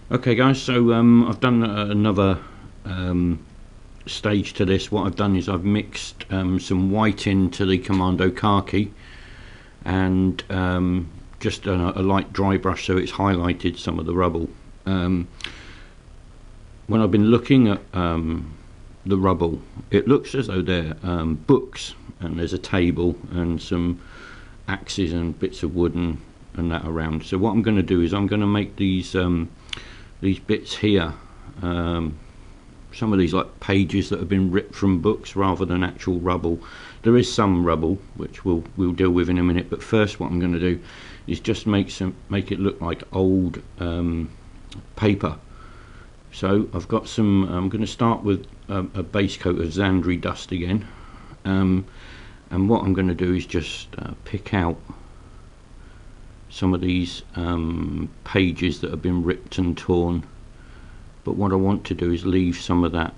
Okay guys, so I've done another stage to this. What I've done is I've mixed some white into the Commando khaki and just a light dry brush so it's highlighted some of the rubble. When I've been looking at the rubble, it looks as though they're books, and there's a table and some axes and bits of wood and that around. So what I'm going to do is I'm going to make these bits here, some of these like pages that have been ripped from books rather than actual rubble. There is some rubble which we'll deal with in a minute, but first what I'm going to do is just make it look like old paper. So I've got some, I'm going to start with a base coat of Zandri dust again, and what I'm going to do is just pick out some of these pages that have been ripped and torn, but what I want to do is leave some of that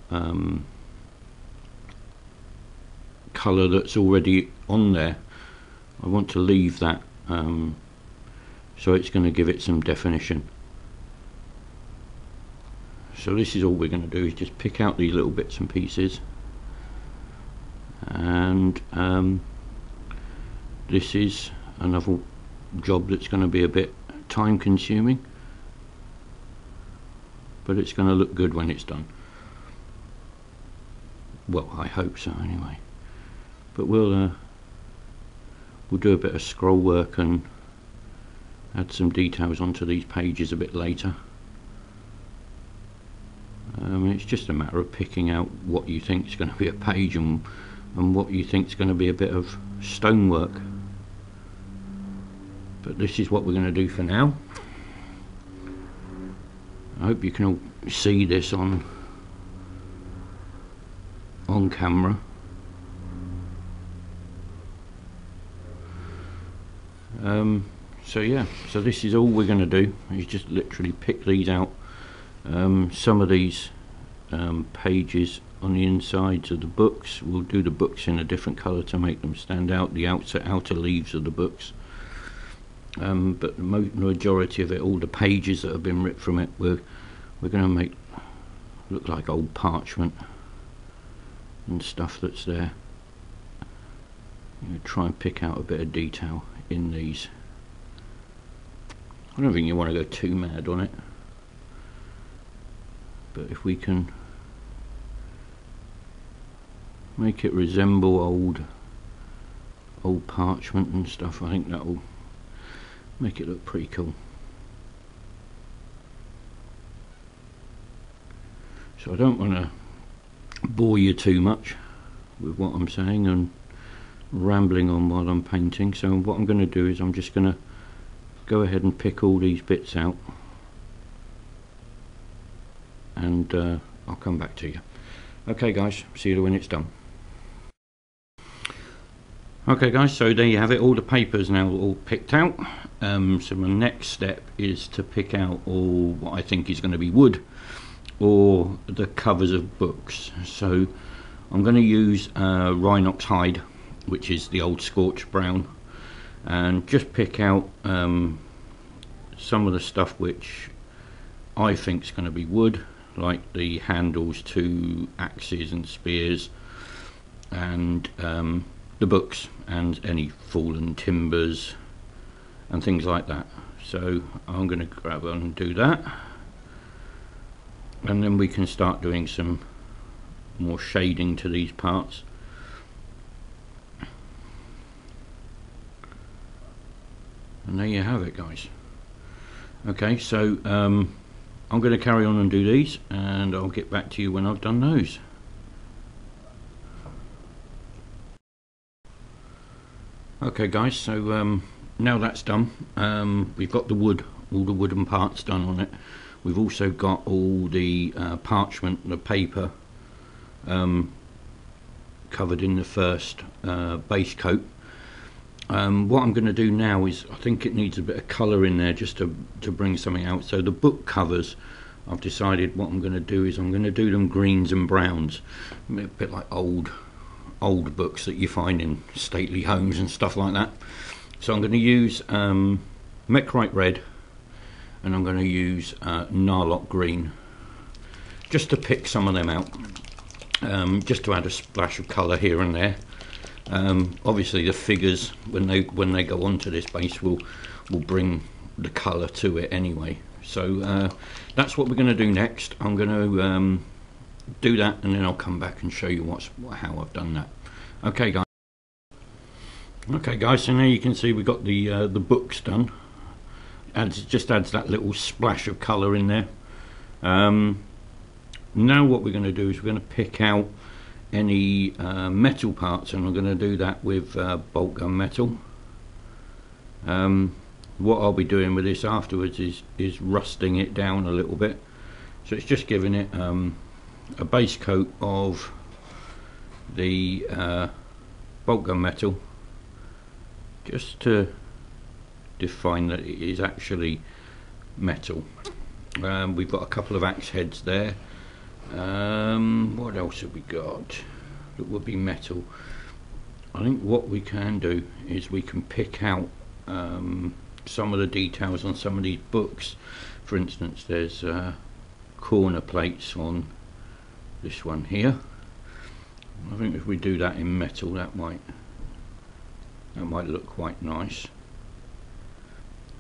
colour that's already on there. I want to leave that, so it's going to give it some definition. So this is all we're going to do, is just pick out these little bits and pieces, and this is another job that's going to be a bit time consuming, but it's going to look good when it's done. Well, I hope so anyway. But we'll do a bit of scroll work and add some details onto these pages a bit later. It's just a matter of picking out what you think is going to be a page and what you think is going to be a bit of stonework. But this is what we're going to do for now. I hope you can all see this on camera. So yeah, so this is all we're going to do, is just literally pick these out. Some of these pages on the insides of the books, we'll do the books in a different colour to make them stand out, the outer leaves of the books. But the majority of it, all the pages that have been ripped from it, we're going to make look like old parchment and stuff that's there. Try and pick out a bit of detail in these. I don't think you want to go too mad on it, but if we can make it resemble old parchment and stuff, I think that will make it look pretty cool. So I don't want to bore you too much with what I'm saying and rambling on while I'm painting, so what I'm going to do is I'm just going to go ahead and pick all these bits out, and I'll come back to you. Okay guys, see you when it's done. Okay guys, so there you have it, all the papers now all picked out. So my next step is to pick out all what I think is going to be wood or the covers of books. So I'm going to use Rhinox hide, which is the old scorched brown, and just pick out some of the stuff which I think is going to be wood, like the handles to axes and spears, and the books and any fallen timbers and things like that. So I'm going to grab on and do that, and then we can start doing some more shading to these parts. And there you have it guys. Okay, so I'm going to carry on and do these, and I'll get back to you when I've done those. Okay guys, so now that's done, we've got the wood, all the wooden parts done on it. We've also got all the parchment, the paper, covered in the first base coat. What I'm going to do now is, I think it needs a bit of colour in there just to bring something out. So the book covers, I've decided what I'm going to do is I'm going to do them greens and browns, a bit like old books that you find in stately homes and stuff like that. So I'm going to use Mecrite red and I'm going to use Narlock Green just to pick some of them out, just to add a splash of colour here and there. Obviously the figures when they go onto this base will bring the colour to it anyway. So that's what we're going to do next. I'm going to do that, and then I'll come back and show you how I've done that. Okay guys. So now you can see we've got the books done. Just adds that little splash of colour in there. Now what we're going to do is we're going to pick out any metal parts, and we're going to do that with bolt gun metal. What I'll be doing with this afterwards is rusting it down a little bit, so it's just giving it a base coat of the bolt gun metal, just to define that it is actually metal. We've got a couple of axe heads there. What else have we got that would be metal? I think what we can do is we can pick out some of the details on some of these books. For instance, there's corner plates on this one here. I think if we do that in metal, that might look quite nice.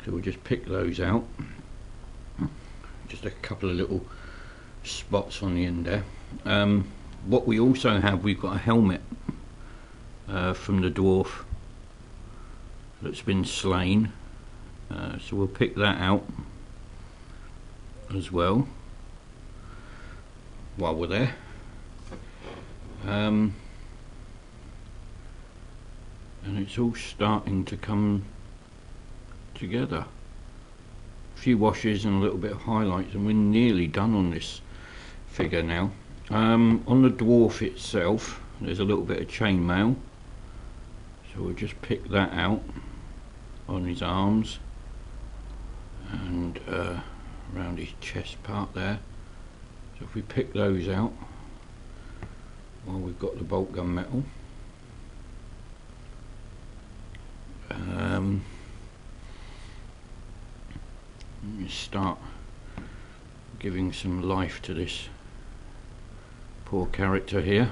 So we'll just pick those out. Just a couple of little spots on the end there. What we also have, we've got a helmet from the dwarf that's been slain, so we'll pick that out as well while we're there. And it's all starting to come together. A few washes and a little bit of highlights, and we're nearly done on this figure now. On the dwarf itself, there's a little bit of chainmail, so we'll just pick that out on his arms and around his chest part there. So if we pick those out while we've got the bolt gun metal, you start giving some life to this poor character here.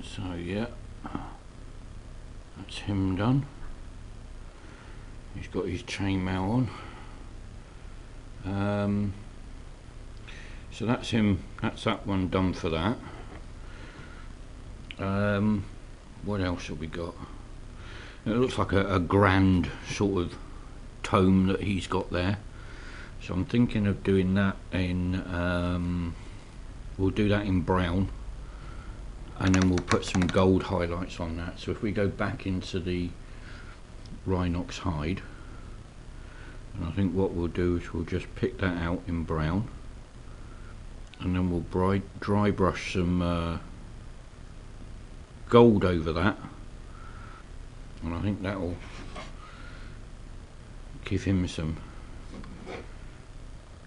So yeah, that's him done. He's got his chainmail on. So that's him. That's that one done for that. What else have we got? It looks like a grand sort of tome that he's got there. So I'm thinking of doing that in. We'll do that in brown, and then we'll put some gold highlights on that. So if we go back into the Rhinox hide, and I think what we'll do is we'll just pick that out in brown, and then we'll dry brush some gold over that, and I think that will give him some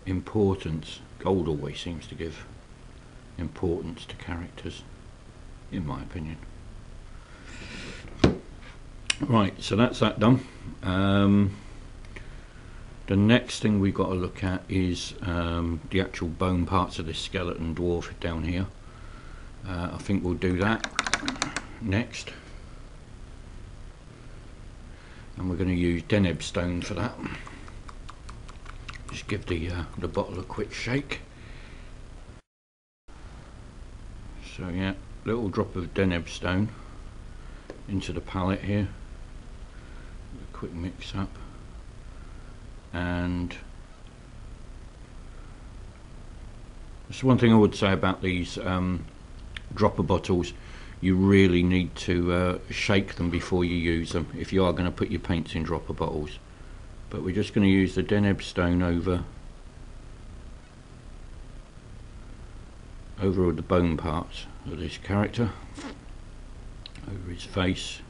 importance. Gold always seems to give importance to characters, in my opinion. Right, so that's that done. The next thing we've got to look at is the actual bone parts of this skeleton dwarf down here. I think we'll do that next, and we're going to use Deneb stone for that. Just give the bottle a quick shake. So yeah, little drop of Deneb stone into the palette here, a quick mix up, and that's one thing I would say about these dropper bottles. You really need to shake them before you use them if you are going to put your paints in dropper bottles. But we're just going to use the Deneb stone over all the bone parts of this character, over his face,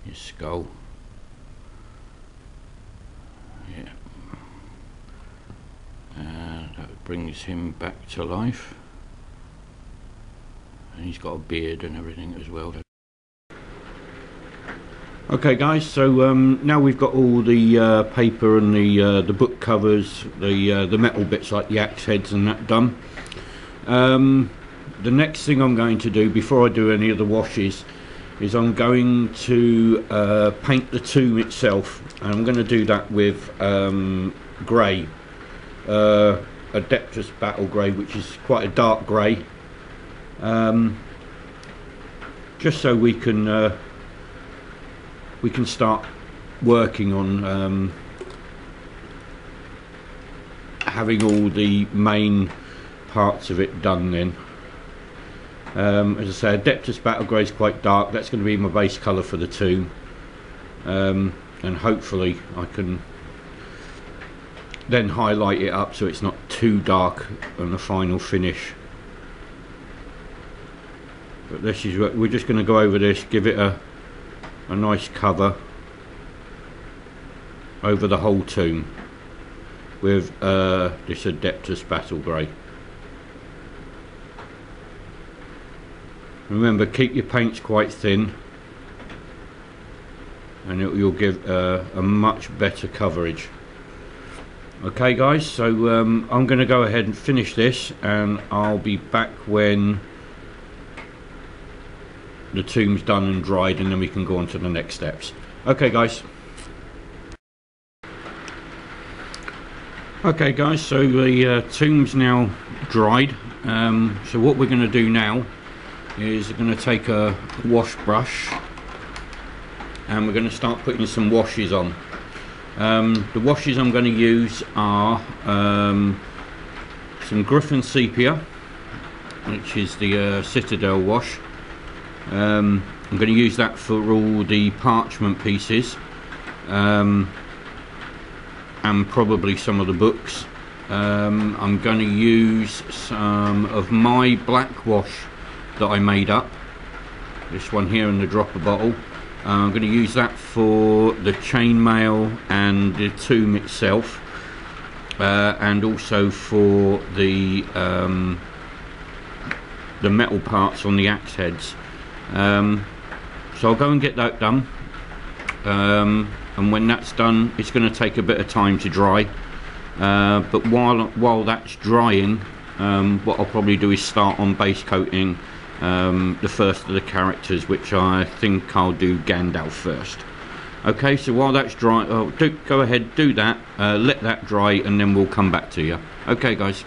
his skull. Yeah, and that brings him back to life. And he's got a beard and everything as well. Okay guys, so now we've got all the paper and the book covers, the metal bits like the axe heads and that done. The next thing I'm going to do before I do any of the washes is I'm going to paint the tomb itself, and I'm going to do that with grey, Adeptus Battle Grey, which is quite a dark grey, just so we can start working on having all the main parts of it done then. As I say, Adeptus Battle Grey is quite dark. That's going to be my base colour for the tomb, and hopefully I can then highlight it up so it's not too dark on the final finish. But this is what we're just going to go over this, give it a nice cover over the whole tomb with this Adeptus Battle Grey. Remember, keep your paints quite thin and you'll give a much better coverage. Okay guys, so I'm going to go ahead and finish this, and I'll be back when the tomb's done and dried, and then we can go on to the next steps. Okay guys. Okay guys, so the tomb's now dried. So what we're going to do now is we're going to take a wash brush and we're going to start putting some washes on. The washes I'm going to use are some Griffin Sepia, which is the Citadel wash. I'm going to use that for all the parchment pieces, and probably some of the books. I'm going to use some of my black wash that I made up, this one here in the dropper bottle. I'm going to use that for the chainmail and the tomb itself, and also for the metal parts on the axe heads. So I'll go and get that done, and when that's done it's going to take a bit of time to dry, but while that's drying, what I'll probably do is start on base coating the first of the characters, which I think I'll do Gandalf first. Okay, so while that's dry, go ahead, do that, let that dry, and then we'll come back to you. Okay guys.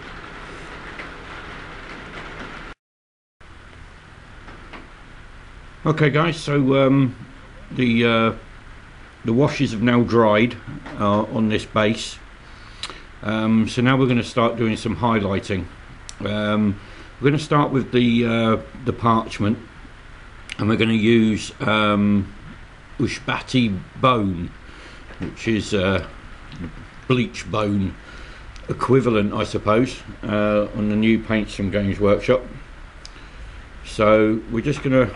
Okay guys, so the washes have now dried on this base, so now we're going to start doing some highlighting. We're going to start with the parchment, and we're going to use Ushbati bone, which is bleach bone equivalent, I suppose, on the new Paints from Games Workshop. So we're just going to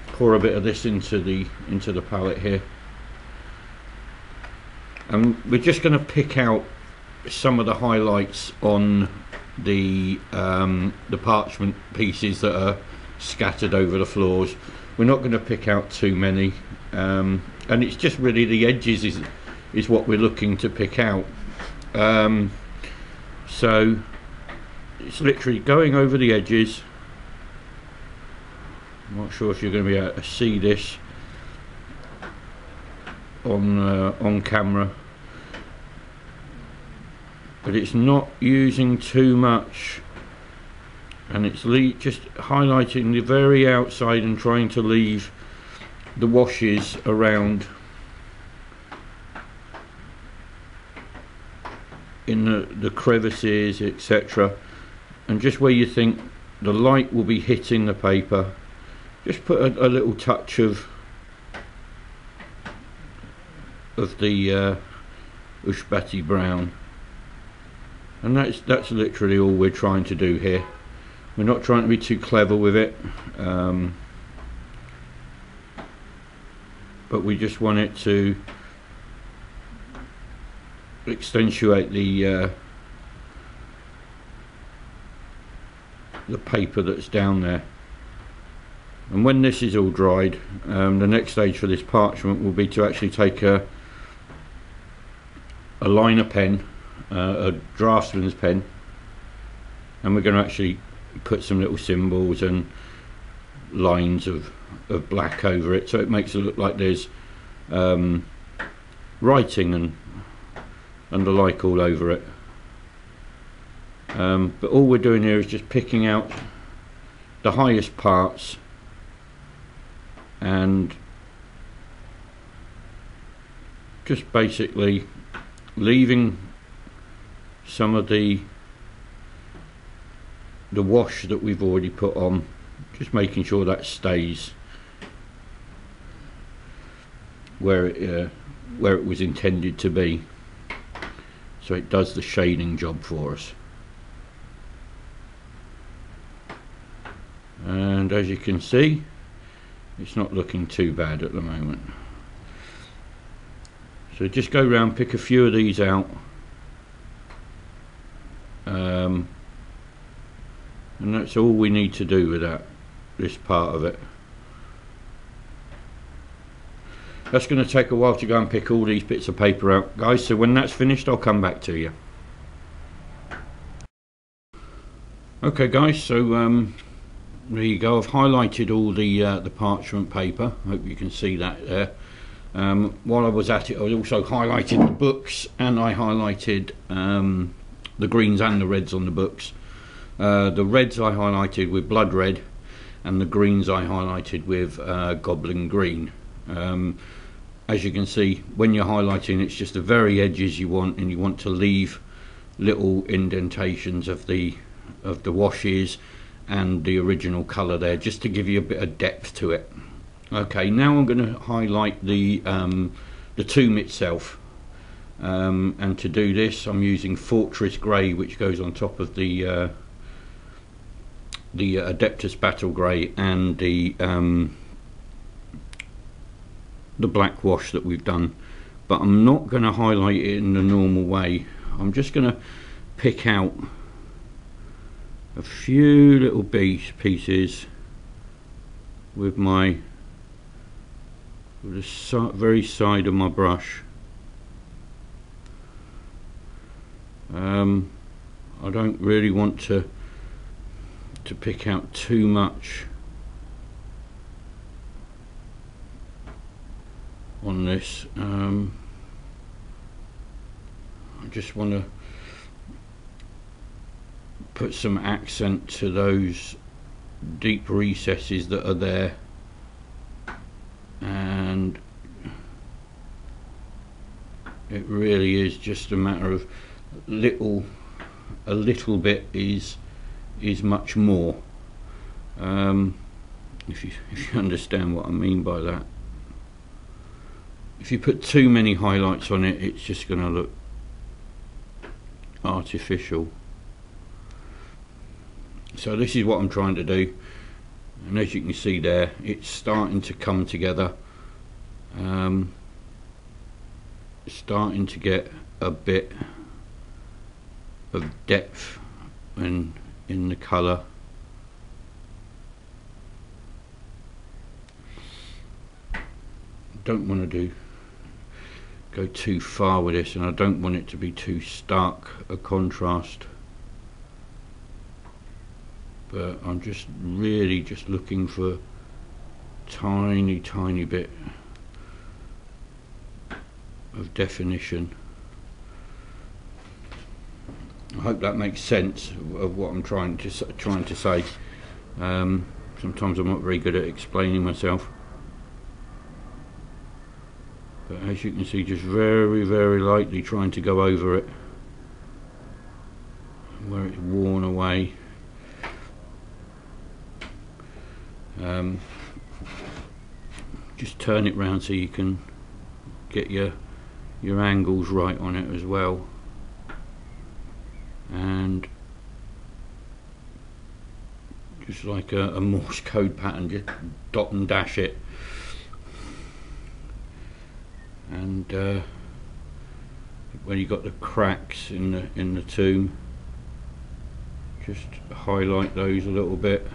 pour a bit of this into the palette here, and we're just going to pick out some of the highlights on the parchment pieces that are scattered over the floors. We're not going to pick out too many, and it's just really the edges is what we're looking to pick out. So it's literally going over the edges. I'm not sure if you're going to be able to see this on camera, but it's not using too much, and it's just highlighting the very outside and trying to leave the washes around in the crevices, etc., and just where you think the light will be hitting the paper, just put a little touch of the Ushbati brown. And that's literally all we're trying to do here. We're not trying to be too clever with it, but we just want it to accentuate the paper that's down there. And when this is all dried, the next stage for this parchment will be to actually take a liner pen, a draftsman's pen, and we're going to actually put some little symbols and lines of black over it, so it makes it look like there's writing and the like all over it. But all we're doing here is just picking out the highest parts and just basically leaving some of the wash that we've already put on, just making sure that stays where it was intended to be, so it does the shading job for us. And as you can see, it's not looking too bad at the moment. So just go around, pick a few of these out, and that's all we need to do with this part of it. That's going to take a while to go and pick all these bits of paper out, guys, so when that's finished I'll come back to you. Okay guys, so there you go. I've highlighted all the parchment paper. I hope you can see that there. While I was at it, I also highlighted the books, and I highlighted the greens and the reds on the books. The reds I highlighted with blood red, and the greens I highlighted with goblin green. As you can see, when you're highlighting, it's just the very edges you want, and you want to leave little indentations of the washes and the original colour there, just to give you a bit of depth to it. Okay, now I'm going to highlight the tomb itself, and to do this I'm using Fortress Grey, which goes on top of the Adeptus Battle Grey and the black wash that we've done. But I'm not going to highlight it in the normal way. I'm just going to pick out a few little pieces with the very side of my brush. I don't really want to pick out too much on this. I just want to put some accent to those deep recesses that are there, and it really is just a matter of a little bit is much more, if you understand what I mean by that. If you put too many highlights on it, it's just going to look artificial. So this is what I'm trying to do, and as you can see there, it's starting to come together, starting to get a bit of depth in the colour. Don't want to go too far with this, and I don't want it to be too stark a contrast. But I'm just really just looking for tiny bit of definition. I hope that makes sense of what I'm trying to say. Sometimes I'm not very good at explaining myself, but as you can see, just very lightly trying to go over it where it's worn away. Just turn it round so you can get your angles right on it as well, and just like a Morse code pattern, just dot and dash it, and when you got the cracks in the tomb, just highlight those a little bit.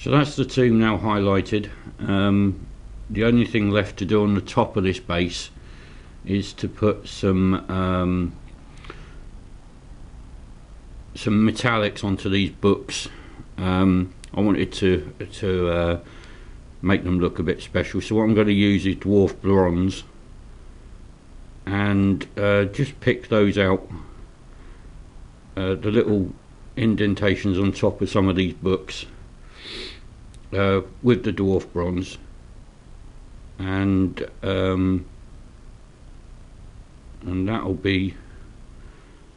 So that's the two now highlighted. The only thing left to do on the top of this base is to put some metallics onto these books. I wanted to make them look a bit special, so what I'm going to use is dwarf bronze, and just pick those out, the little indentations on top of some of these books with the dwarf bronze, and that'll be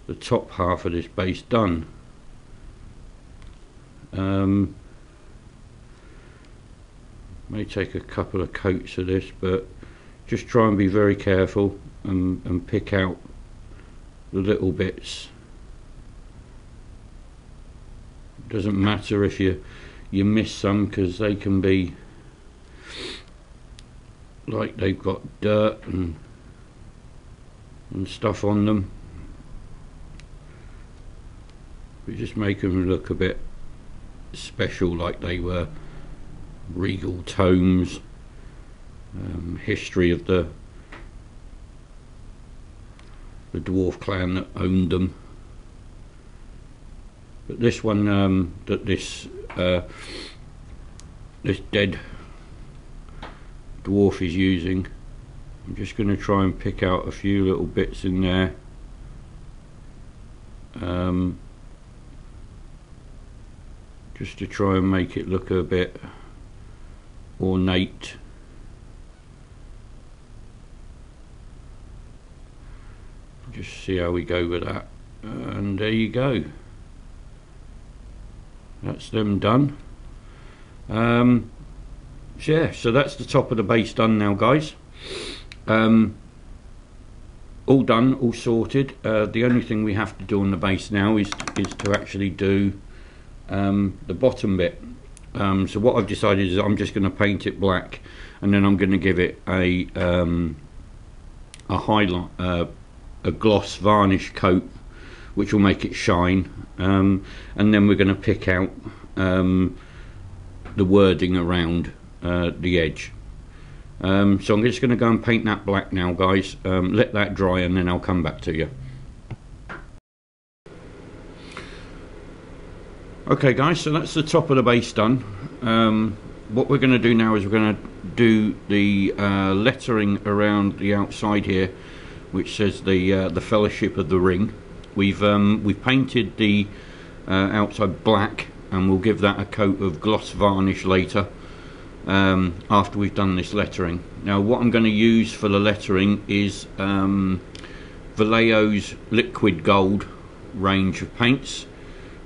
the top half of this base done. May take a couple of coats of this, but just try and be very careful and pick out the little bits. Doesn't matter if you miss some, because they can be like they've got dirt and stuff on them. We just make them look a bit special, like they were regal tomes, history of the dwarf clan that owned them. But this one, this dead dwarf is using, I'm just going to try and pick out a few little bits in there. Just to try and make it look a bit ornate. Just see how we go with that, and there you go. That's them done. Yeah, so that's the top of the base done now, guys. All done, all sorted. The only thing we have to do on the base now is to actually do the bottom bit. So what I've decided is I'm just going to paint it black, and then I'm going to give it a highlight, a gloss varnish coat, which will make it shine, and then we're going to pick out the wording around the edge. So I'm just going to go and paint that black now, guys. Let that dry, and then I'll come back to you. Okay guys, so that's the top of the base done. What we're going to do now is we're going to do the lettering around the outside here, which says the Fellowship of the Ring. We've painted the outside black, and we'll give that a coat of gloss varnish later, after we've done this lettering. Now what I'm going to use for the lettering is Vallejo's Liquid Gold range of paints.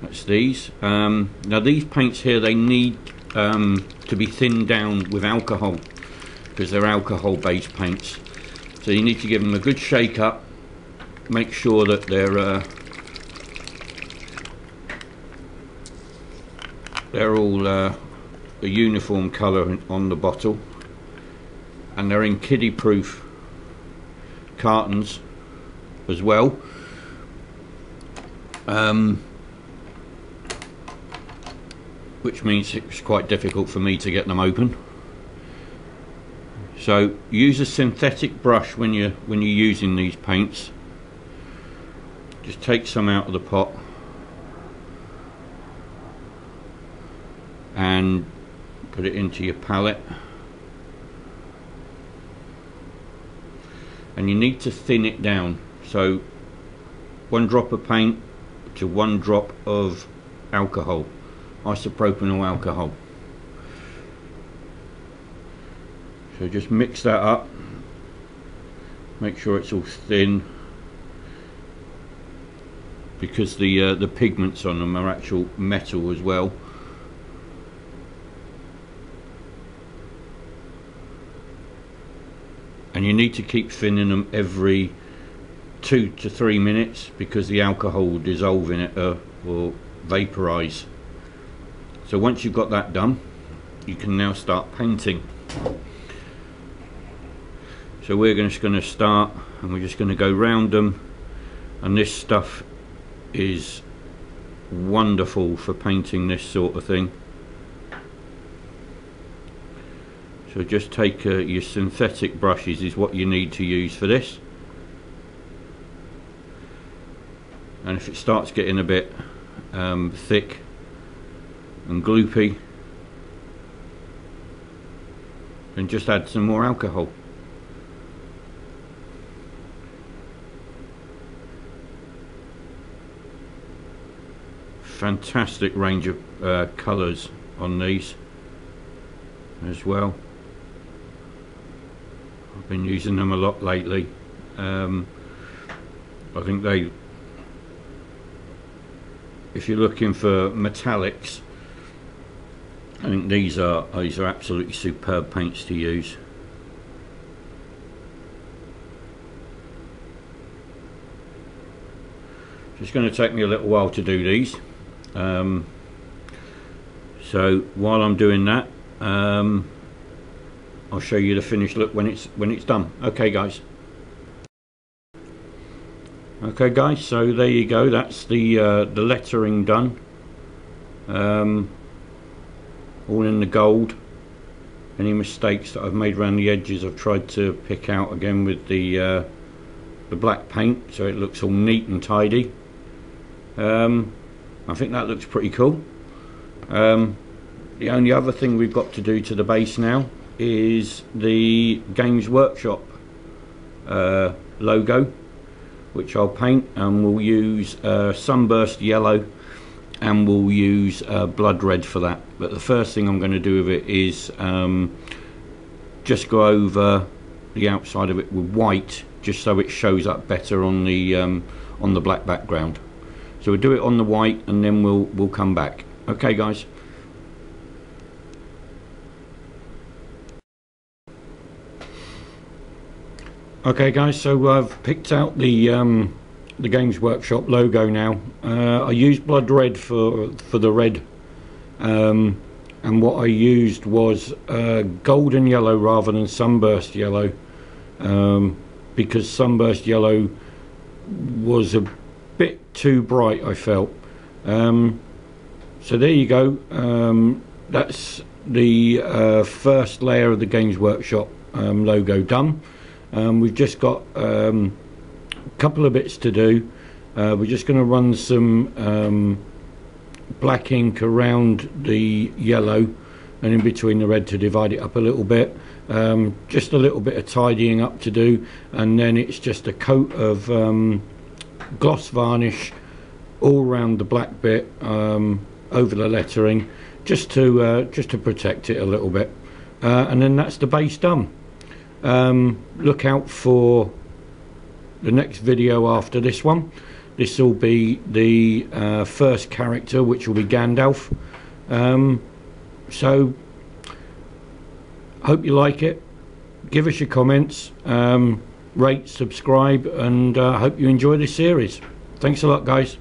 That's these. Now these paints here, they need to be thinned down with alcohol, because they're alcohol based paints. So you need to give them a good shake up, make sure that they're all a uniform colour on the bottle, and they're in kiddie proof cartons as well. Which means it's quite difficult for me to get them open. So use a synthetic brush when you're using these paints. Just take some out of the pot and put it into your palette, and you need to thin it down. So 1 drop of paint to 1 drop of alcohol, isopropanol alcohol. So just mix that up, make sure it's all thin, because the pigments on them are actual metal as well. And you need to keep thinning them every 2 to 3 minutes, because the alcohol will dissolve in it or vaporize. So once you've got that done, you can now start painting. So we're just going to start, and we're just going to go round them, and this stuff is wonderful for painting this sort of thing. So just take your synthetic brushes is what you need to use for this, and if it starts getting a bit thick and gloopy, then just add some more alcohol. Fantastic range of colours on these as well. I've been using them a lot lately. I think if you're looking for metallics, I think these are absolutely superb paints to use. It's going to take me a little while to do these, so while I'm doing that, I'll show you the finished look when it's done. Okay guys. Okay guys, so there you go. That's the lettering done. All in the gold. Any mistakes that I've made around the edges I've tried to pick out again with the black paint, so it looks all neat and tidy. I think that looks pretty cool. The only other thing we've got to do to the base now is the Games Workshop logo, which I'll paint, and we'll use Sunburst Yellow, and we'll use Blood Red for that. But the first thing I'm going to do with it is just go over the outside of it with white, just so it shows up better on the black background. So we'll do it on the white, and then we'll come back. Okay guys. Okay guys, so I've picked out the Games Workshop logo now. I used Blood Red for the red, and what I used was golden yellow rather than Sunburst Yellow, because Sunburst Yellow was a bit too bright, I felt. So there you go. That's the first layer of the Games Workshop logo done. We've just got a couple of bits to do. We're just going to run some black ink around the yellow and in between the red to divide it up a little bit. Just a little bit of tidying up to do, and then it's just a coat of gloss varnish all around the black bit over the lettering, just to protect it a little bit, and then that's the base done. Look out for the next video after this one. This will be the first character, which will be Gandalf. So hope you like it. Give us your comments, rate, subscribe, and hope you enjoy this series. Thanks a lot guys.